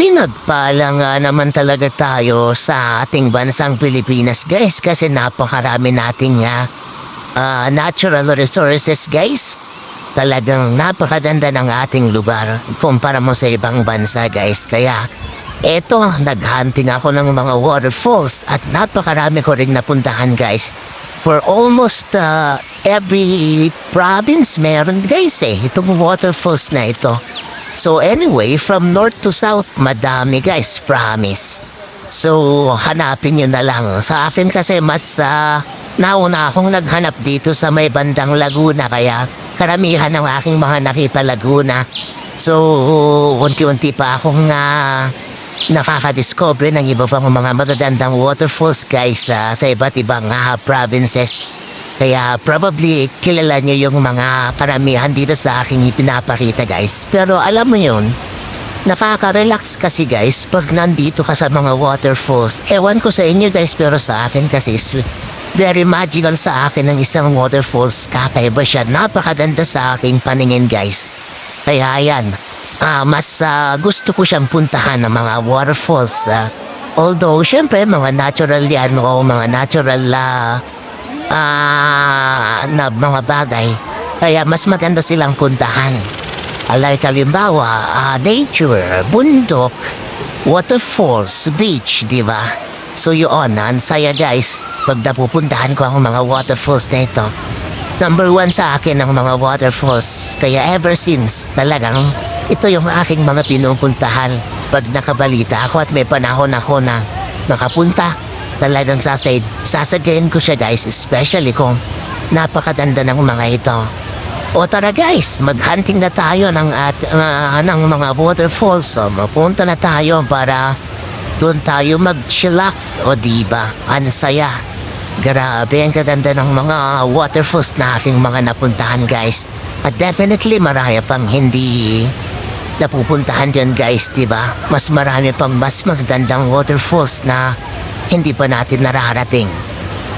Pinagpala nga naman talaga tayo sa ating bansang Pilipinas, guys, kasi napakarami nating natural resources, guys. Talagang napakaganda ng ating lugar kumpara mo sa ibang bansa, guys. Kaya eto, naghunting ako ng mga waterfalls at napakarami ko rin napuntahan, guys. For almost every province meron, guys, itong waterfalls na ito. So anyway, from north to south, madami, guys, promise. So hanapin nyo na lang. Sa akin kasi mas nauna akong naghanap dito sa may bandang Laguna, kaya karamihan ng aking mga nakita Laguna. So unti-unti pa akong nakaka-discover ng iba pang mga magagandang waterfalls, guys, sa iba't ibang provinces. Kaya probably kilala nyo yung mga karamihan dito sa aking ipinapakita, guys. Pero alam mo yun, nakaka-relax kasi, guys, pag nandito ka sa mga waterfalls. Ewan ko sa inyo, guys, pero sa akin kasi very magical sa akin ng isang waterfalls. Kakaiba siya, napakaganda sa aking paningin, guys. Kaya yan, mas gusto ko siyang puntahan ng mga waterfalls. Although, syempre, mga natural yan o mga natural na mga bagay. Kaya mas maganda silang puntahan. Like halimbawa, nature, bundok, waterfalls, beach, di ba? So yun, ang saya, guys, pag napupuntahan ko ang mga waterfalls na ito. Number 1 sa akin ang mga waterfalls. Kaya ever since, talagang ito yung aking mga pinupuntahan. Pag nakabalita ako at may panahon ako na makapunta, talagang sasadyain ko siya, guys, especially kung napakaganda ng mga ito. O tara, guys, maghunting na tayo ng mga waterfalls. So mapunta na tayo para doon tayo mag-chillax. O diba, ang saya. Grabe, ang kaganda ng mga waterfalls na aking mga napuntahan, guys. At definitely marami pang hindi napupuntahan dyan, guys, diba? Mas marami pang mas magandang waterfalls na hindi pa natin nararating.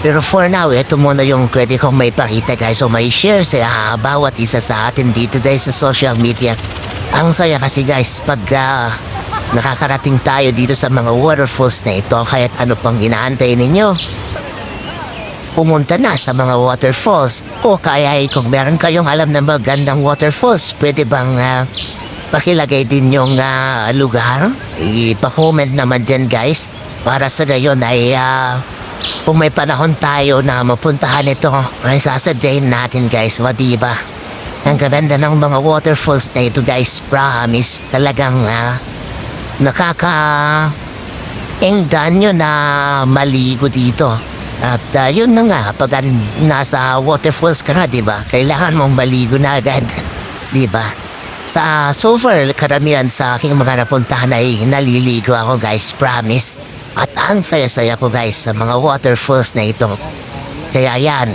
Pero for now, ito muna yung pwede kong may pakita, guys. So may share sa bawat isa sa atin dito dahil sa social media. Ang saya kasi, guys, pag nakakarating tayo dito sa mga waterfalls na ito, kahit ano pang inaantay ninyo, pumunta na sa mga waterfalls. O kaya kung meron kayong alam na magandang waterfalls, pwede bang pakilagay din yung lugar? Ipa-comment naman dyan, guys. Para sa gayon ay kung may panahon tayo na mapuntahan ito, ay sasadyain natin, guys. O diba? Ang ganda ng mga waterfalls na ito, guys. Promise. Talagang nakaka-enggan nyo na maligo dito. At yun na nga, pag nasa waterfalls ka na, diba? Kailangan mong maligo na agad. Diba? So far, karamihan sa aking mga napuntahan ay naliligo ako, guys. Promise. At ang saya-saya ko, guys, sa mga waterfalls na ito. Kaya yan,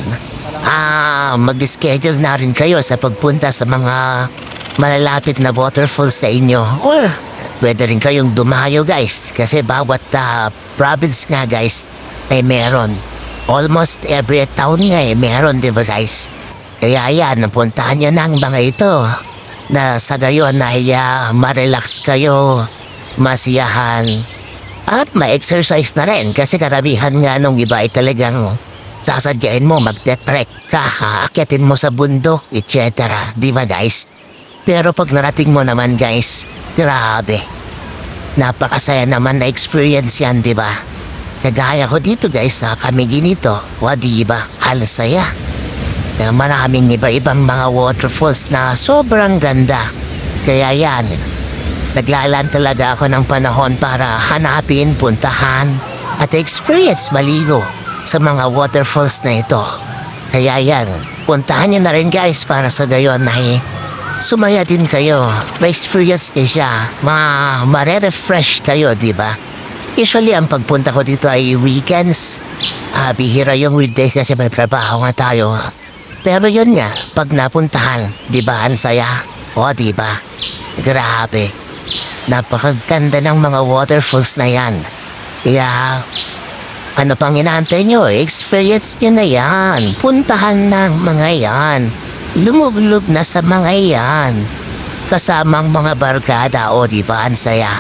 mag-schedule na rin kayo sa pagpunta sa mga malalapit na waterfalls sa inyo. Or pwede rin kayong dumayo, guys. Kasi bawat province nga, guys, ay meron. Almost every town nga meron, diba, guys? Kaya yan, napuntahan nyo na ang mga ito. Na sa gayon ay ma-relax kayo, masiyahan. At ma-exercise na rin kasi karamihan nga nung iba ay talagang sasadyain mo, magte-trek ka, aakyatin mo sa bundok, etc. Di ba, guys? Pero pag narating mo naman, guys, grabe. Napakasaya naman na experience yan, di ba? Kagaya ko dito, guys, sa Kamiginito. O di ba? Halasaya. Maraming iba-ibang mga waterfalls na sobrang ganda. Kaya yan, naglalaan talaga ako ng panahon para hanapin, puntahan, at experience maligo sa mga waterfalls na ito. Kaya yan, puntahan nyo na rin, guys, para sa gayon ay sumaya din kayo. Ma-experience nyo siya, ma-refresh kayo, diba? Usually, ang pagpunta ko dito ay weekends. Bihira yung weekdays kasi may trabaho nga tayo. Pero yun nga, pag napuntahan, diba, ang saya? O, diba? Grabe. Napakaganda ng mga waterfalls na yan. Kaya, ano pang inaantay nyo? Experience nyo na yan. Puntahan ng mga yan. Lumublob na sa mga yan. Kasamang mga barkada, o diba, ang saya.